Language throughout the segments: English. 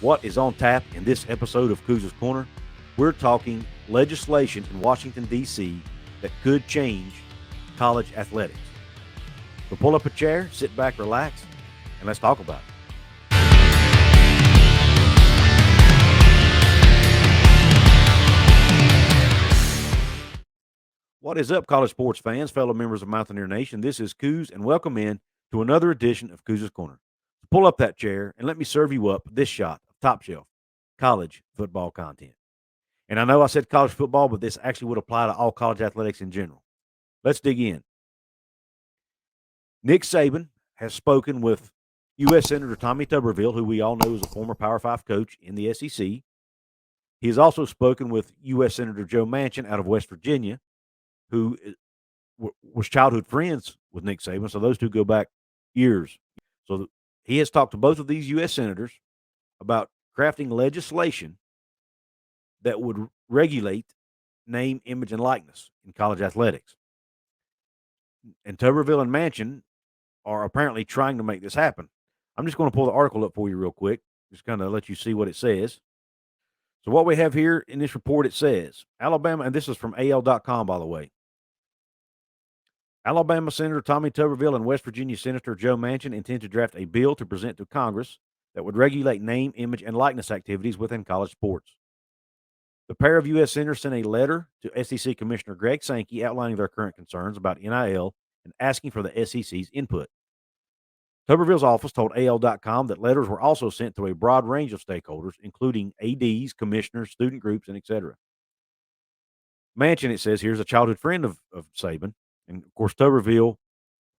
What is on tap in this episode of Cougars Corner? We're talking legislation in Washington, D.C. that could change college athletics. So pull up a chair, sit back, relax, and let's talk about it. What is up, college sports fans, fellow members of Mountaineer Nation? This is Coos, and welcome in to another edition of Coos' Corner. Pull up that chair and let me serve you up this shot of top shelf college football content. And I know I said college football, but this actually would apply to all college athletics in general. Let's dig in. Nick Saban has spoken with U.S. Senator Tommy Tuberville, who we all know is a former Power 5 coach in the SEC. He has also spoken with U.S. Senator Joe Manchin out of West Virginia, who was childhood friends with Nick Saban. So those two go back years. So he has talked to both of these U.S. senators about crafting legislation that would regulate name, image, and likeness in college athletics. And Tuberville and Manchin are apparently trying to make this happen. I'm just going to pull the article up for you real quick, just kind of let you see what it says. So what we have here in this report, it says Alabama, and this is from AL.com, by the way. Alabama Senator Tommy Tuberville and West Virginia Senator Joe Manchin intend to draft a bill to present to Congress that would regulate name, image, and likeness activities within college sports. The pair of U.S. senators sent a letter to SEC Commissioner Greg Sankey outlining their current concerns about NIL and asking for the SEC's input. Tuberville's office told AL.com that letters were also sent to a broad range of stakeholders, including ADs, commissioners, student groups, and etc. Manchin, it says here, is a childhood friend of Saban. And, of course, Tuberville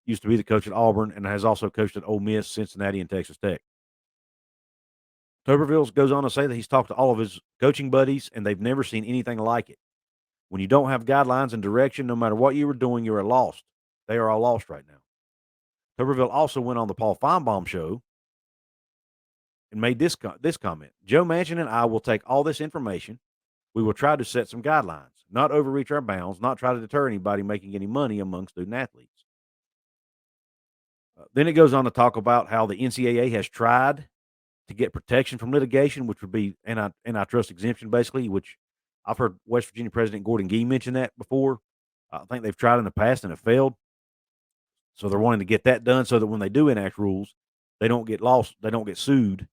used to be the coach at Auburn and has also coached at Ole Miss, Cincinnati, and Texas Tech. Tuberville goes on to say that he's talked to all of his coaching buddies, and they've never seen anything like it. When you don't have guidelines and direction, no matter what you were doing, you are lost. They are all lost right now. Tuberville also went on the Paul Feinbaum show and made this comment. Joe Manchin and I will take all this information. We will try to set some guidelines, not overreach our bounds, not try to deter anybody making any money among student athletes. Then it goes on to talk about how the NCAA has tried to get protection from litigation, which would be antitrust exemption, basically, which I've heard West Virginia President Gordon Gee mention that before. I think they've tried in the past and have failed. So they're wanting to get that done so that when they do enact rules, they don't get lost, they don't get sued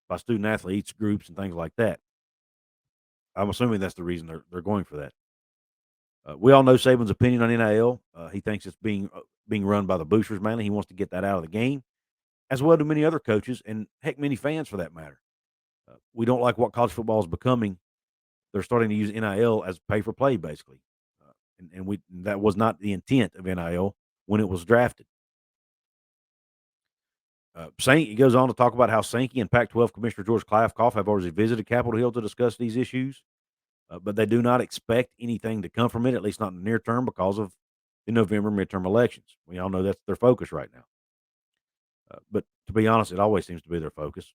by student athletes, groups, and things like that. I'm assuming that's the reason they're going for that. We all know Saban's opinion on NIL. He thinks it's being run by the boosters mainly. He wants to get that out of the game, as well do many other coaches and heck, many fans for that matter. We don't like what college football is becoming. They're starting to use NIL as pay for play, basically, and that was not the intent of NIL when it was drafted. Sankey goes on to talk about how Sankey and Pac-12 Commissioner George Kliavkoff have already visited Capitol Hill to discuss these issues, but they do not expect anything to come from it, at least not in the near term, because of the November midterm elections. We all know that's their focus right now. But to be honest, it always seems to be their focus.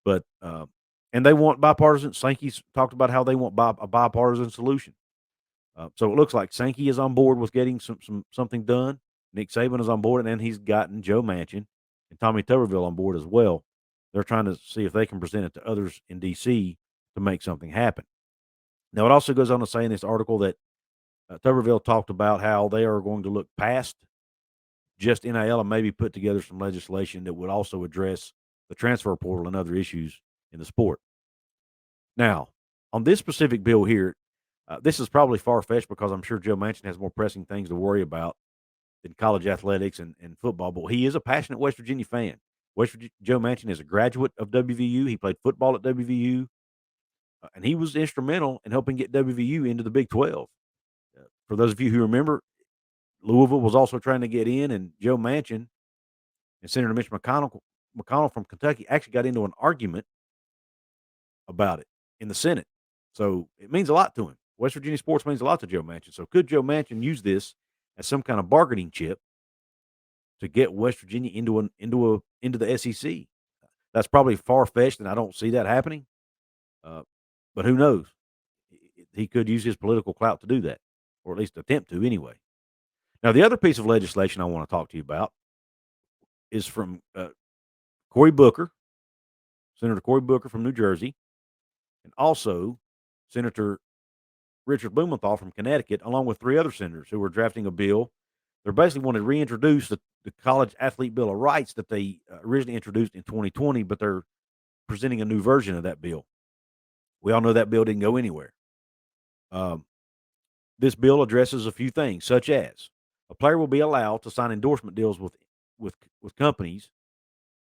But and they want bipartisan. Sankey's talked about how they want a bipartisan solution. So it looks like Sankey is on board with getting something done. Nick Saban is on board, and then he's gotten Joe Manchin and Tommy Tuberville on board as well. They're trying to see if they can present it to others in D.C. to make something happen. Now, it also goes on to say in this article that Tuberville talked about how they are going to look past just NIL and maybe put together some legislation that would also address the transfer portal and other issues in the sport. Now, on this specific bill here, this is probably far-fetched because I'm sure Joe Manchin has more pressing things to worry about than college athletics and football, but he is a passionate West Virginia fan. Joe Manchin is a graduate of WVU. He played football at WVU, and he was instrumental in helping get WVU into the Big 12. For those of you who remember, Louisville was also trying to get in, and Joe Manchin and Senator Mitch McConnell from Kentucky actually got into an argument about it in the Senate. So it means a lot to him. West Virginia sports means a lot to Joe Manchin. So could Joe Manchin use this as some kind of bargaining chip to get West Virginia into the SEC? That's probably far fetched, and I don't see that happening. But who knows? He could use his political clout to do that, or at least attempt to anyway. Now, the other piece of legislation I want to talk to you about is from Cory Booker, Senator Cory Booker from New Jersey, and also Senator Richard Blumenthal from Connecticut, along with 3 other senators who were drafting a bill. They basically want to reintroduce the College Athlete Bill of Rights that they originally introduced in 2020, but they're presenting a new version of that bill. We all know that bill didn't go anywhere. This bill addresses a few things, such as a player will be allowed to sign endorsement deals with companies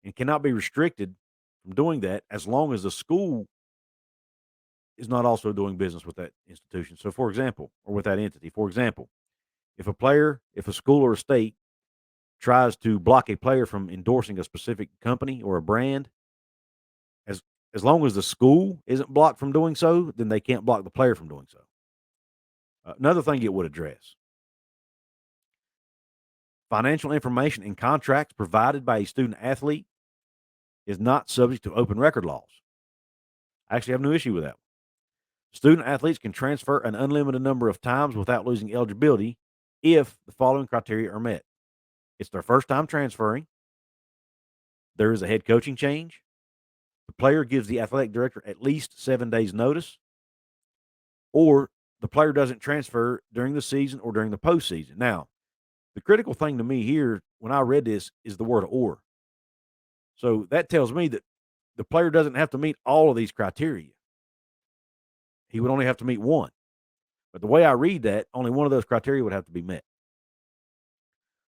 and cannot be restricted from doing that as long as the school is not also doing business with that institution. So, for example, or with that entity. For example, if a school or a state tries to block a player from endorsing a specific company or a brand, as as long as the school isn't blocked from doing so, then they can't block the player from doing so. Another thing it would address: financial information and contracts provided by a student athlete is not subject to open record laws. I actually have no issue with that. Student athletes can transfer an unlimited number of times without losing eligibility if the following criteria are met. It's their first time transferring. There is a head coaching change. The player gives the athletic director at least 7 days notice, or the player doesn't transfer during the season or during the postseason. Now, the critical thing to me here when I read this is the word or. So that tells me that the player doesn't have to meet all of these criteria. He would only have to meet one. But the way I read that, only one of those criteria would have to be met.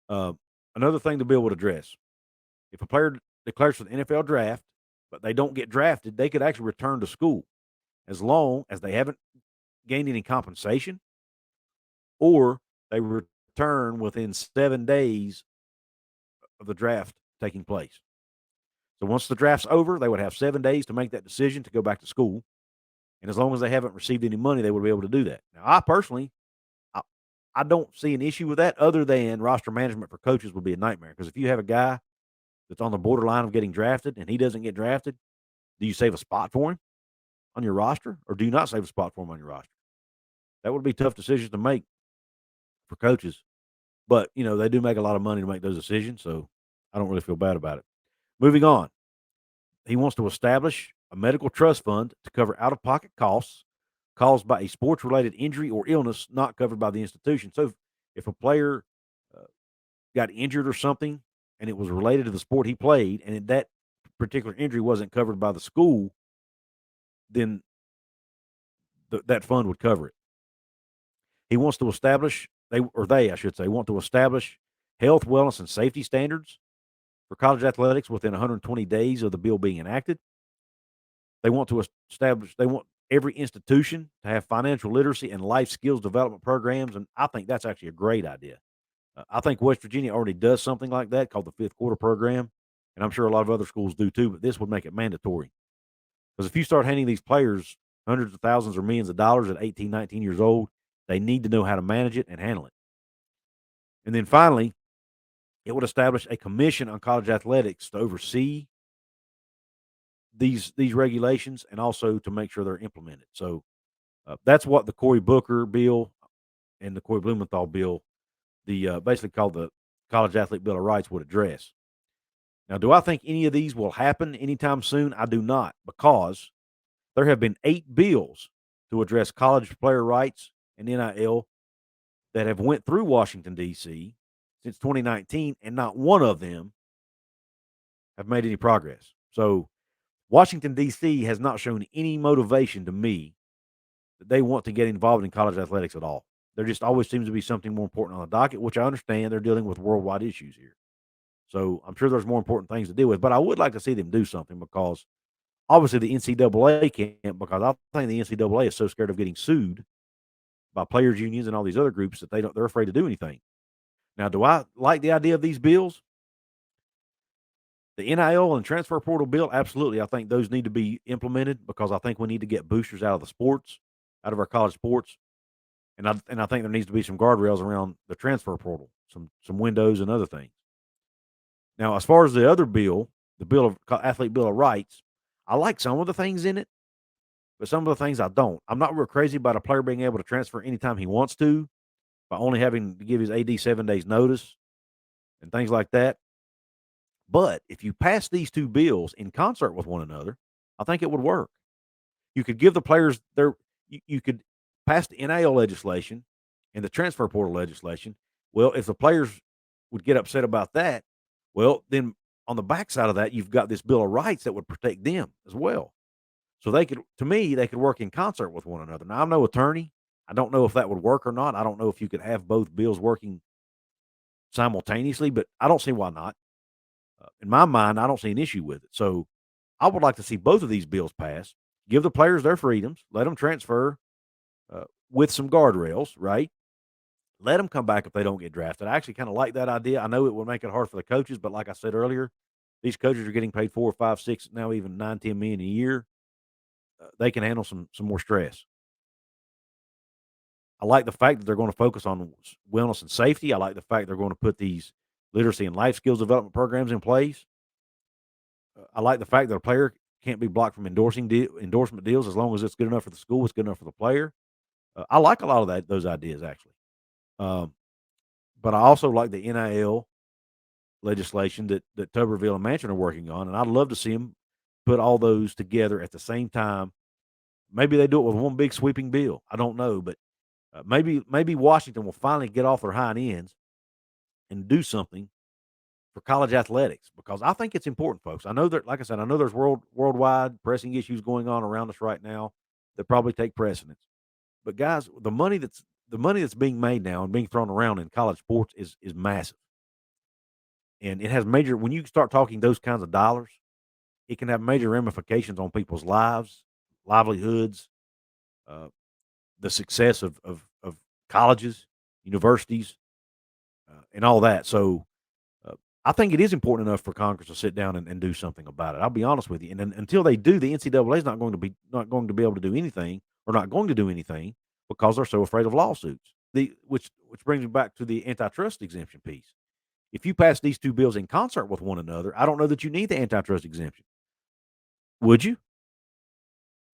Another thing the bill would address: if a player declares for the NFL draft, but they don't get drafted, they could actually return to school as long as they haven't gained any compensation or they return within 7 days of the draft taking place. So once the draft's over, they would have 7 days to make that decision to go back to school. And as long as they haven't received any money, they would be able to do that. Now, I personally, I don't see an issue with that other than roster management for coaches would be a nightmare. Because if you have a guy that's on the borderline of getting drafted and he doesn't get drafted, do you save a spot for him on your roster or do you not save a spot for him on your roster? That would be tough decisions to make for coaches. But, they do make a lot of money to make those decisions. So I don't really feel bad about it. Moving on. He wants to establish a medical trust fund to cover out of pocket costs caused by a sports related injury or illness not covered by the institution. So if a player got injured or something and it was related to the sport he played and that particular injury wasn't covered by the school, then that fund would cover it. He wants to establish, I should say, want to establish health, wellness, and safety standards for college athletics within 120 days of the bill being enacted. They want every institution to have financial literacy and life skills development programs, and I think that's actually a great idea. I think West Virginia already does something like that called the Fifth Quarter Program, and I'm sure a lot of other schools do too, but this would make it mandatory. Because if you start handing these players hundreds of thousands or millions of dollars at 18, 19 years old, they need to know how to manage it and handle it. And then finally, it would establish a commission on college athletics to oversee these regulations and also to make sure they're implemented. So that's what the Cory Booker bill and the Cory Blumenthal bill, basically called the College Athlete Bill of Rights, would address. Now, do I think any of these will happen anytime soon? I do not, because there have been 8 bills to address college player rights and NIL that have went through Washington, D.C. since 2019, and not one of them have made any progress. So Washington, D.C. has not shown any motivation to me that they want to get involved in college athletics at all. There just always seems to be something more important on the docket, which I understand they're dealing with worldwide issues here. So I'm sure there's more important things to deal with, but I would like to see them do something because obviously the NCAA can't, because I think the NCAA is so scared of getting sued by players' unions and all these other groups that they're afraid to do anything. Now, do I like the idea of these bills? The NIL and transfer portal bill, absolutely. I think those need to be implemented because I think we need to get boosters out of the sports, out of our college sports. And I think there needs to be some guardrails around the transfer portal, some windows and other things. Now, as far as the other bill, the Athlete Bill of Rights, I like some of the things in it, but some of the things I don't. I'm not real crazy about a player being able to transfer anytime he wants to by only having to give his AD 7 days notice and things like that. But if you pass these 2 bills in concert with one another, I think it would work. You could give the players their you could pass the NIL legislation and the transfer portal legislation. Well, if the players would get upset about that, well, then on the backside of that, you've got this Bill of Rights that would protect them as well. So they could, to me, they could work in concert with one another. Now, I'm no attorney. I don't know if that would work or not. I don't know if you could have both bills working simultaneously, but I don't see why not. In my mind, I don't see an issue with it. So I would like to see both of these bills pass. Give the players their freedoms. Let them transfer with some guardrails, right? Let them come back if they don't get drafted. I actually kind of like that idea. I know it will make it hard for the coaches, but like I said earlier, these coaches are getting paid 4 or 5, 6, now even 9, 10 million a year. They can handle some more stress. I like the fact that they're going to focus on wellness and safety. I like the fact they're going to put these literacy and life skills development programs in place. I like the fact that a player can't be blocked from endorsement deals as long as it's good enough for the school, it's good enough for the player. I like a lot of those ideas actually. Um, but I also like the NIL legislation that Tuberville and Manchin are working on, and I'd love to see them put all those together at the same time. Maybe they do it with one big sweeping bill. I don't know, but maybe Washington will finally get off their hind ends and do something for college athletics because I think it's important, folks. I know that, like I said, I know there's worldwide pressing issues going on around us right now that probably take precedence. But guys, the money that's being made now and being thrown around in college sports is massive, and it has major. When you start talking those kinds of dollars, it can have major ramifications on people's lives, livelihoods, uh, the success of colleges, universities, and all that. So I think it is important enough for Congress to sit down and do something about it. I'll be honest with you. And then, until they do, the NCAA is not going to be able to do anything, or not going to do anything because they're so afraid of lawsuits. Which brings me back to the antitrust exemption piece. If you pass these two bills in concert with one another, I don't know that you need the antitrust exemption. Would you?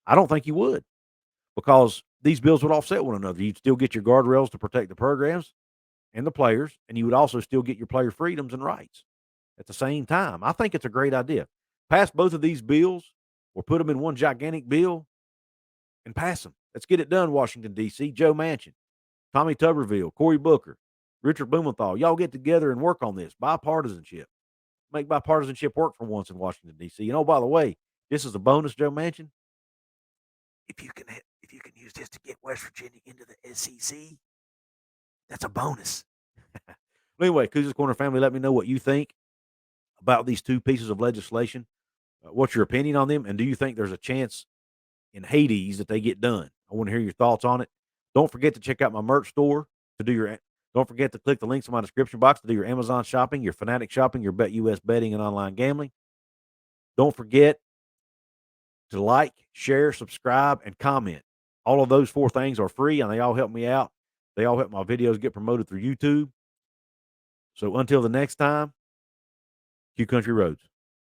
I don't think you would, because these bills would offset one another. You'd still get your guardrails to protect the programs and the players, and you would also still get your player freedoms and rights at the same time. I think it's a great idea. Pass both of these bills or put them in one gigantic bill and pass them. Let's get it done, Washington, D.C. Joe Manchin, Tommy Tuberville, Cory Booker, Richard Blumenthal. Y'all get together and work on this. Bipartisanship. Make bipartisanship work for once in Washington, D.C. And oh, by the way, this is a bonus, Joe Manchin. If you can use this to get West Virginia into the SEC, that's a bonus. Anyway, Cousins Corner family, let me know what you think about these two pieces of legislation. What's your opinion on them? And do you think there's a chance in Hades that they get done? I want to hear your thoughts on it. Don't forget to check out my merch store to do your. Don't forget to click the links in my description box to do your Amazon shopping, your Fanatic shopping, your BetUS betting, and online gambling. Don't forget to like, share, subscribe, and comment. All of those 4 things are free, and they all help me out. They all help my videos get promoted through YouTube. So until the next time, Q Country Roads.